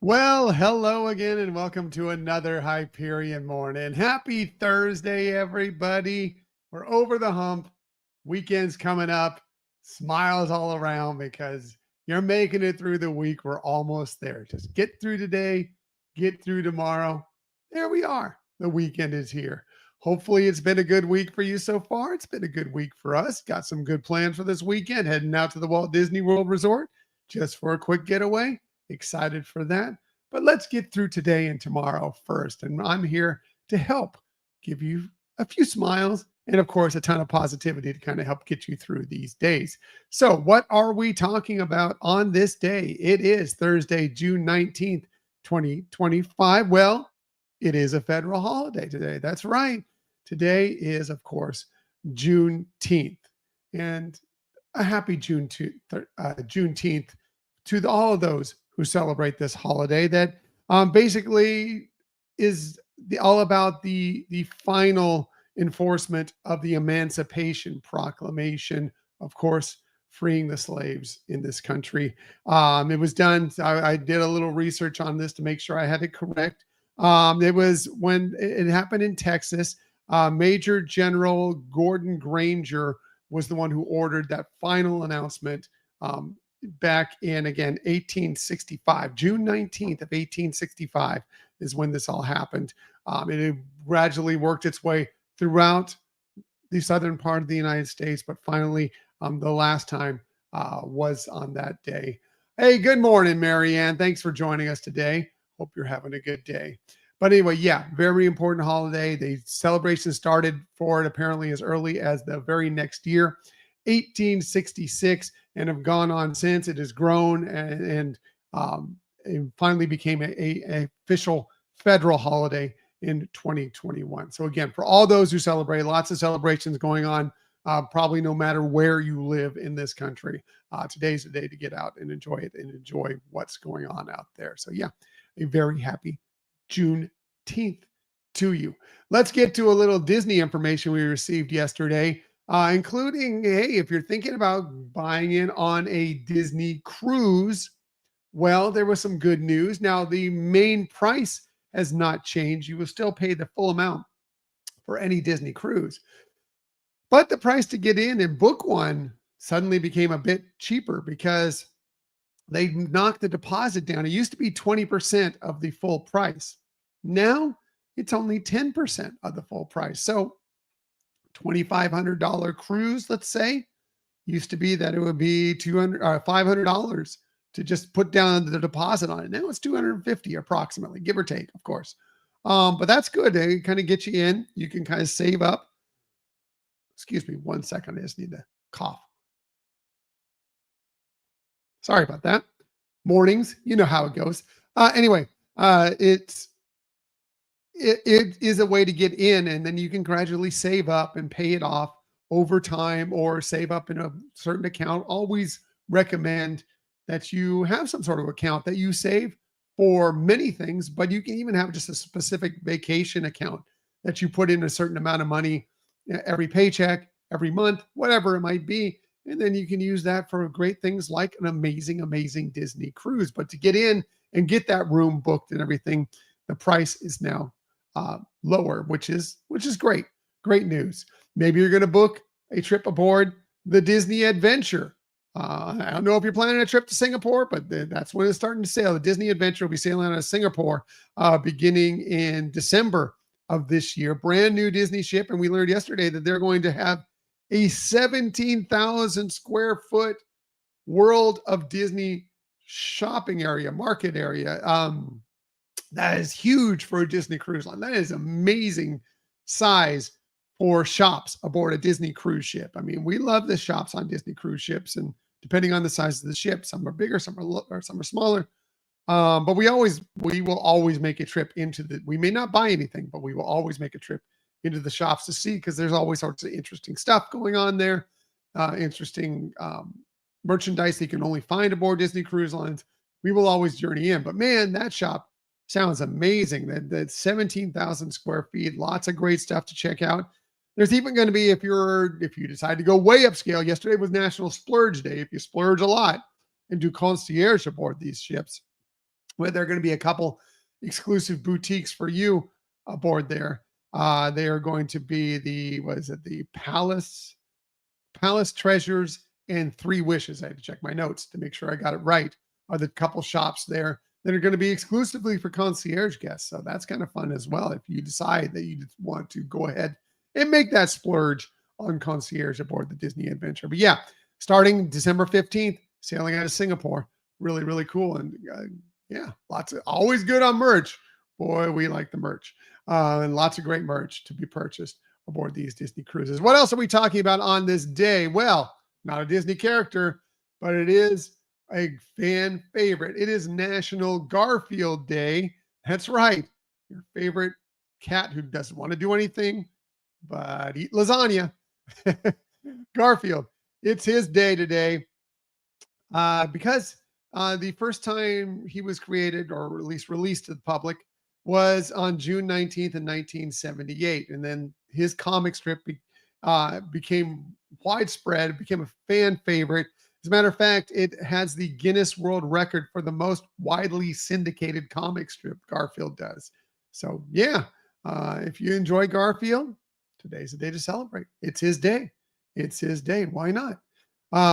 Well, hello again, and welcome to another Hyperion morning. Happy Thursday, everybody. We're over the hump. Weekend's coming up. Smiles all around because you're making it through the week. We're almost there. Just get through today, get through tomorrow. There we are. The weekend is here. Hopefully, it's been a good week for you so far. It's been a good week for us. Got some good plans for this weekend, heading out to the Walt Disney World Resort just for a quick getaway. Excited for that. But let's get through today and tomorrow first. And I'm here to help give you a few smiles and, of course, a ton of positivity to kind of help get you through these days. So, what are we talking about on this day? It is Thursday, June 19th, 2025. Well, it is a federal holiday today. That's right. Today is, of course, Juneteenth. And a happy Juneteenth to all of those who celebrate this holiday that basically is all about the final enforcement of the Emancipation Proclamation, of course, freeing the slaves in this country. It was done. I did a little research on this to make sure I had it correct. It was when it happened in Texas. Major General Gordon Granger was the one who ordered that final announcement back in, again, 1865. June 19th of 1865 is when this all happened. It gradually worked its way throughout the southern part of the United States, but finally the last time was on that day. Hey, good morning, Marianne. Thanks for joining us today. Hope you're having a good day. But anyway, yeah, very important holiday. The celebration started for it apparently as early as the very next year, 1866, and have gone on since. It has grown and it finally became a official federal holiday in 2021. So again, for all those who celebrate, lots of celebrations going on, probably no matter where you live in this country. Today's the day to get out and enjoy it and enjoy what's going on out there. So yeah, a very happy Juneteenth to you. Let's get to a little Disney information we received yesterday, including, hey, if you're thinking about buying in on a Disney cruise, well, there was some good news. Now, the main price has not changed. You will still pay the full amount for any Disney cruise. But the price to get in and book one suddenly became a bit cheaper because they knocked the deposit down. It used to be 20% of the full price. Now it's only 10% of the full price. So $2,500 cruise, let's say, used to be that it would be $500 to just put down the deposit on it. Now it's $250 approximately, give or take, of course. But that's good. They kind of get you in. You can kind of save up. Excuse me 1 second. I just need to cough. Sorry about that. Mornings, you know how it goes. Anyway, it is a way to get in, and then you can gradually save up and pay it off over time or save up in a certain account. Always recommend that you have some sort of account that you save for many things, but you can even have just a specific vacation account that you put in a certain amount of money every paycheck, every month, whatever it might be. And then you can use that for great things like an amazing, amazing Disney cruise. But to get in and get that room booked and everything, the price is now lower, which is great. Great news. Maybe you're going to book a trip aboard the Disney Adventure. I don't know if you're planning a trip to Singapore, but that's when it's starting to sail. The Disney Adventure will be sailing out of Singapore beginning in December of this year. Brand new Disney ship. And we learned yesterday that they're going to have a 17,000 square foot World of Disney shopping area, market area. That is huge for a Disney cruise line. That is amazing size for shops aboard a Disney cruise ship. I mean, we love the shops on Disney cruise ships, and depending on the size of the ship, some are bigger, some are smaller. But we will always make a trip we may not buy anything, but we will always make a trip into the shops to see, because there's always sorts of interesting stuff going on there. Interesting merchandise that you can only find aboard Disney cruise lines. We will always journey in, but man, that shop sounds amazing. That 17,000 square feet, lots of great stuff to check out. There's even going to be, if you decide to go way upscale, yesterday was National Splurge Day. If you splurge a lot and do concierge aboard these ships, where there are going to be a couple exclusive boutiques for you aboard there. They are going to be the, what is it, the Palace Treasures and Three Wishes. I had to check my notes to make sure I got it right. Are the couple shops there that are going to be exclusively for concierge guests. So that's kind of fun as well. If you decide that you want to go ahead and make that splurge on concierge aboard the Disney Adventure. But yeah, starting December 15th, sailing out of Singapore. Really, really cool. And yeah, lots of always good on merch. Boy, we like the merch. And lots of great merch to be purchased aboard these Disney cruises. What else are we talking about on this day? Well, not a Disney character, but it is a fan favorite. It is National Garfield Day. That's right. Your favorite cat who doesn't want to do anything but eat lasagna. Garfield. It's his day today. Because the first time he was created, or at least released to the public, was on June 19th in 1978. And then his comic strip became widespread, became a fan favorite. As a matter of fact, it has the Guinness World Record for the most widely syndicated comic strip. Garfield does. So yeah, if you enjoy Garfield, today's the day to celebrate. It's his day. It's his day. Why not?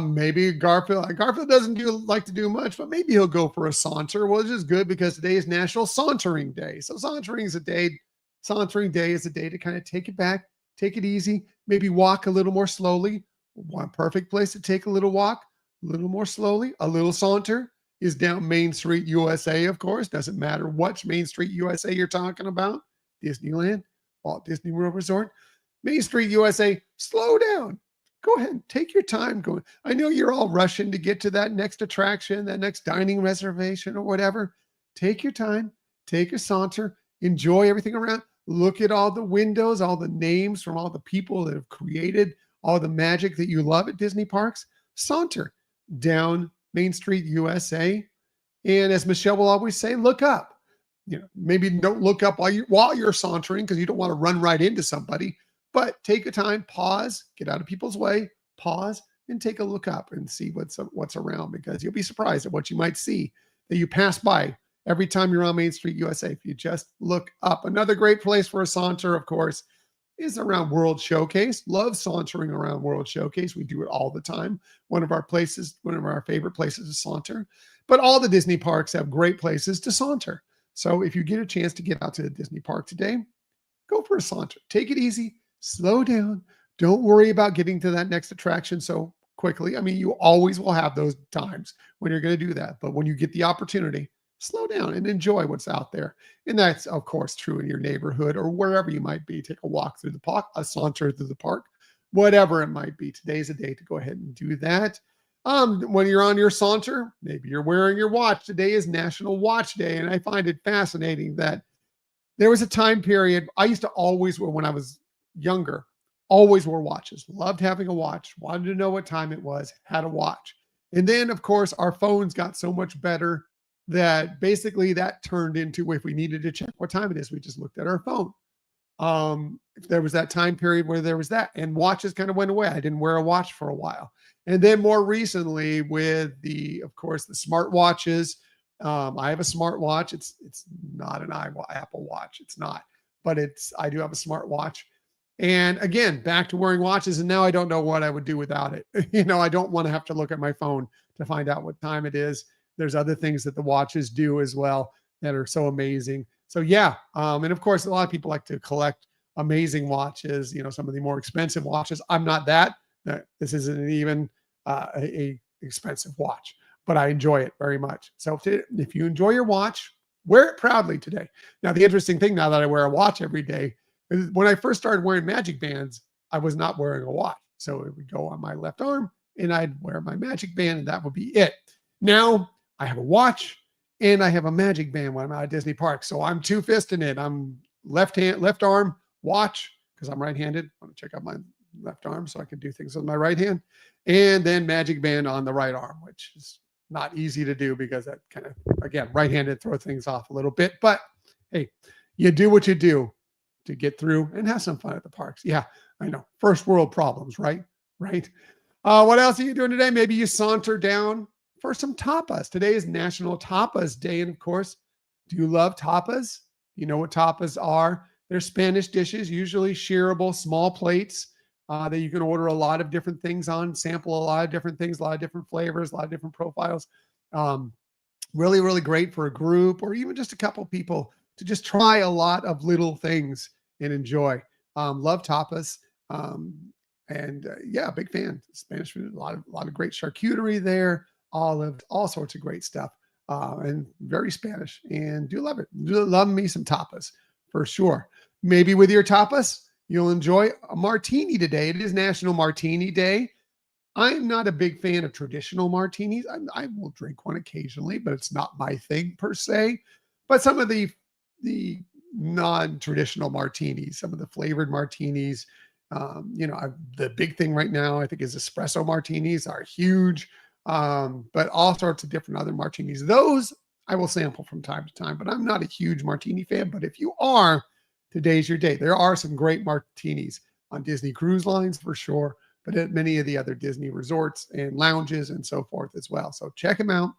Maybe Garfield doesn't like to do much, but maybe he'll go for a saunter. Well, it's just good because today is National Sauntering Day. So sauntering is a day to kind of take it back, take it easy, maybe walk a little more slowly. One perfect place to take a little walk, a little more slowly, a little saunter is down Main Street, USA, of course. Doesn't matter what Main Street, USA you're talking about. Disneyland, Walt Disney World Resort, Main Street, USA. Slow down. Go ahead and take your time going. I know you're all rushing to get to that next attraction, that next dining reservation or whatever. Take your time, take a saunter, enjoy everything around. Look at all the windows, all the names from all the people that have created all the magic that you love at Disney parks. Saunter down Main Street, USA. And as Michelle will always say, look up. Maybe don't look up while you're sauntering because you don't want to run right into somebody. But take a time, pause, get out of people's way, pause, and take a look up and see what's around, because you'll be surprised at what you might see that you pass by every time you're on Main Street, USA. If you just look up. Another great place for a saunter, of course, is around World Showcase. Love sauntering around World Showcase. We do it all the time. One of our favorite places to saunter. But all the Disney parks have great places to saunter. So if you get a chance to get out to the Disney park today, go for a saunter. Take it easy. Slow down. Don't worry about getting to that next attraction so quickly. I mean, you always will have those times when you're going to do that. But when you get the opportunity, slow down and enjoy what's out there. And that's, of course, true in your neighborhood or wherever you might be. Take a walk through the park, a saunter through the park, whatever it might be. Today's a day to go ahead and do that. When you're on your saunter, maybe you're wearing your watch. Today is National Watch Day. And I find it fascinating that there was a time period I used to always wear when I was younger, always wore watches, loved having a watch, wanted to know what time it was, had a watch. And then, of course, our phones got so much better that basically that turned into, if we needed to check what time it is, we just looked at our phone. If there was that time period where there was that, and watches kind of went away. I didn't wear a watch for a while. And then more recently with of course, the smart watches. I have a smart watch. It's not an Apple Watch. It's not, but I do have a smart watch. And again, back to wearing watches. And now I don't know what I would do without it. I don't want to have to look at my phone to find out what time it is. There's other things that the watches do as well that are so amazing. So yeah. And of course, a lot of people like to collect amazing watches, some of the more expensive watches. I'm not that. This isn't even a expensive watch, but I enjoy it very much. So if you enjoy your watch, wear it proudly today. Now, the interesting thing now that I wear a watch every day, when I first started wearing magic bands, I was not wearing a watch. So it would go on my left arm and I'd wear my magic band and that would be it. Now I have a watch and I have a magic band when I'm out at Disney Park. So I'm two-fisting it. I'm left arm watch because I'm right-handed. I want to check out my left arm so I can do things with my right hand. And then magic band on the right arm, which is not easy to do because that kind of, again, right-handed throw things off a little bit. But hey, you do what you do to get through and have some fun at the parks. Yeah, I know. First world problems, right? Right. What else are you doing today? Maybe you saunter down for some tapas. Today is National Tapas Day. And of course, do you love tapas? You know what tapas are? They're Spanish dishes, usually shareable small plates that you can order a lot of different things on, sample a lot of different things, a lot of different flavors, a lot of different profiles. Um, Really, really great for a group or even just a couple people to just try a lot of little things and enjoy. Love tapas. Um, and yeah, big fan. Spanish food, a lot of great charcuterie there, olives, all sorts of great stuff. And very Spanish. And do love it. Do love me some tapas for sure. Maybe with your tapas, you'll enjoy a martini today. It is National Martini Day. I'm not a big fan of traditional martinis. I will drink one occasionally, but it's not my thing per se. But some of the non-traditional martinis, some of the flavored martinis, the big thing right now I think is espresso martinis are huge, but all sorts of different other martinis. Those I will sample from time to time, but I'm not a huge martini fan. But if you are, today's your day. There are some great martinis on Disney Cruise Lines for sure, but at many of the other Disney resorts and lounges and so forth as well. So check them out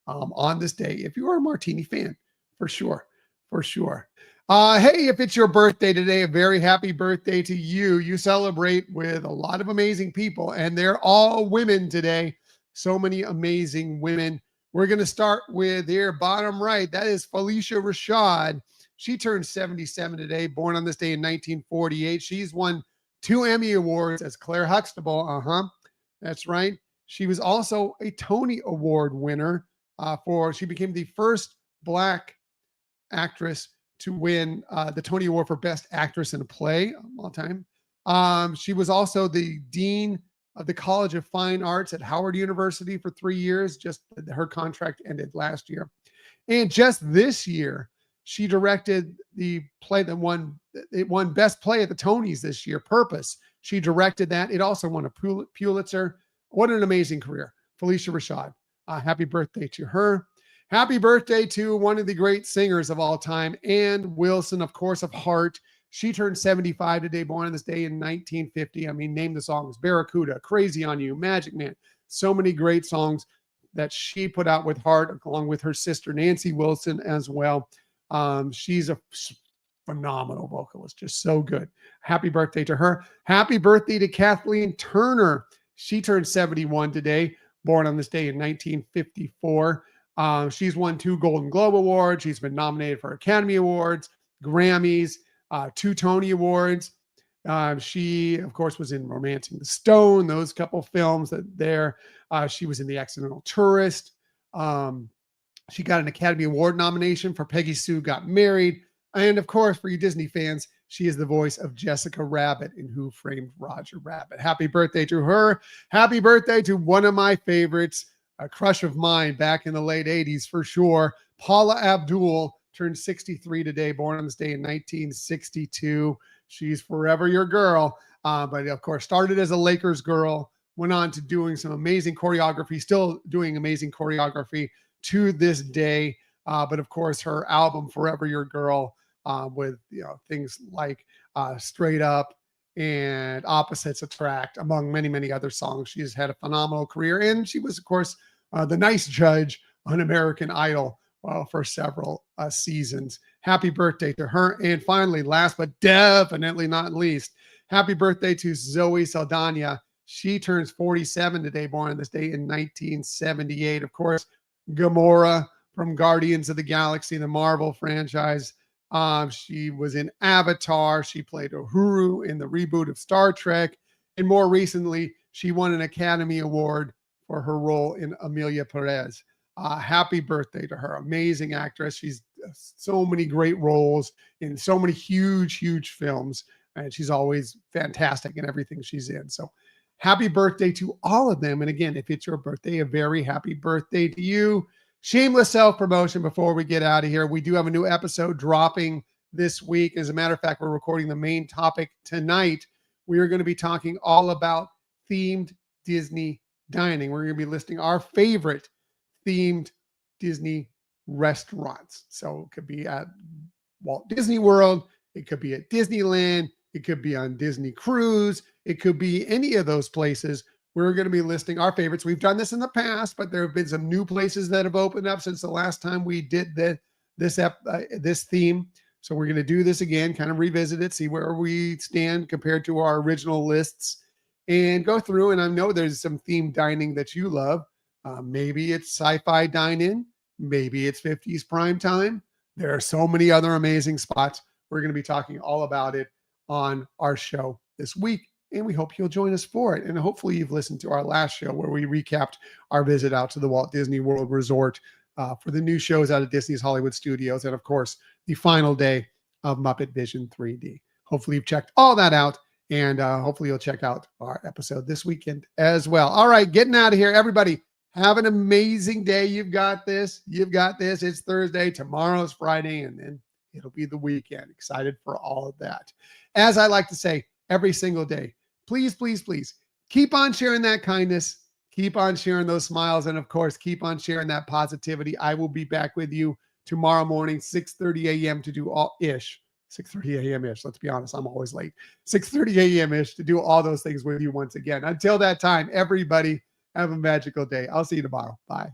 on this day if you are a martini fan, for sure, for sure. Hey, if it's your birthday today, a very happy birthday to you. You celebrate with a lot of amazing people, and they're all women today. So many amazing women. We're going to start with here, bottom right. That is Felicia Rashad. She turned 77 today, born on this day in 1948. She's won 2 Emmy Awards as Claire Huxtable. That's right. She was also a Tony Award winner she became the first Black actress to win the Tony Award for Best Actress in a Play of all time. She was also the Dean of the College of Fine Arts at Howard University for 3 years. Just her contract ended last year. And just this year, she directed the play that won Best Play at the Tonys this year, Purpose. She directed that. It also won a Pulitzer. What an amazing career. Felicia Rashad. Happy birthday to her. Happy birthday to one of the great singers of all time, Ann Wilson, of course, of Heart. She turned 75 today, born on this day in 1950. I mean, name the songs: Barracuda, Crazy on You, Magic Man. So many great songs that she put out with Heart, along with her sister, Nancy Wilson, as well. She's a phenomenal vocalist, just so good. Happy birthday to her. Happy birthday to Kathleen Turner. She turned 71 today, born on this day in 1954. She's won 2 Golden Globe Awards. She's been nominated for Academy Awards, Grammys, 2 Tony Awards. She, of course, was in Romancing the Stone, those couple films she was in The Accidental Tourist. She got an Academy Award nomination for Peggy Sue Got Married. And of course, for you Disney fans, she is the voice of Jessica Rabbit in Who Framed Roger Rabbit. Happy birthday to her. Happy birthday to one of my favorites, a crush of mine back in the late 80s for sure. Paula Abdul turned 63 today, born on this day in 1962. She's forever your girl. But of course, started as a Lakers girl, went on to doing some amazing choreography, still doing amazing choreography to this day. But of course, her album Forever Your Girl, with things like Straight Up and Opposites Attract, among many, many other songs. She's had a phenomenal career. And she was, of course, the nice judge on American Idol for several seasons. Happy birthday to her. And finally, last but definitely not least, happy birthday to Zoe Saldana. She turns 47 today, born on this day in 1978. Of course, Gamora from Guardians of the Galaxy, the Marvel franchise. She was in Avatar. She played Uhuru in the reboot of Star Trek. And more recently, she won an Academy Award for her role in Amelia Perez. Happy birthday to her. Amazing actress. She's so many great roles in so many huge, huge films. And she's always fantastic in everything she's in. So happy birthday to all of them. And again, if it's your birthday, a very happy birthday to you. Shameless self-promotion before we get out of here. We do have a new episode dropping this week. As a matter of fact, we're recording the main topic tonight. We are going to be talking all about themed Disney dining. We're going to be listing our favorite themed Disney restaurants. So it could be at Walt Disney World. It could be at Disneyland. It could be on Disney Cruise. It could be any of those places. we're going to be listing our favorites. We've done this in the past, but there have been some new places that have opened up since the last time we did this theme. So we're going to do this again, kind of revisit it, see where we stand compared to our original lists, and go through. And I know there's some themed dining that you love. Maybe it's sci-fi dine-in. Maybe it's 50s prime time. There are so many other amazing spots. We're going to be talking all about it on our show this week, and we hope you'll join us for it. And hopefully you've listened to our last show where we recapped our visit out to the Walt Disney World Resort for the new shows out of Disney's Hollywood Studios, and of course, the final day of Muppet Vision 3D. Hopefully you've checked all that out, and hopefully you'll check out our episode this weekend as well. All right, getting out of here, everybody. Have an amazing day. You've got this. You've got this. It's Thursday. Tomorrow's Friday, and then it'll be the weekend. Excited for all of that. As I like to say every single day, please, please, please keep on sharing that kindness. Keep on sharing those smiles. And of course, keep on sharing that positivity. I will be back with you tomorrow morning, 6:30 a.m. to do all ish. 6:30 a.m. ish. Let's be honest. I'm always late. 6:30 a.m. ish to do all those things with you once again. Until that time, everybody have a magical day. I'll see you tomorrow. Bye.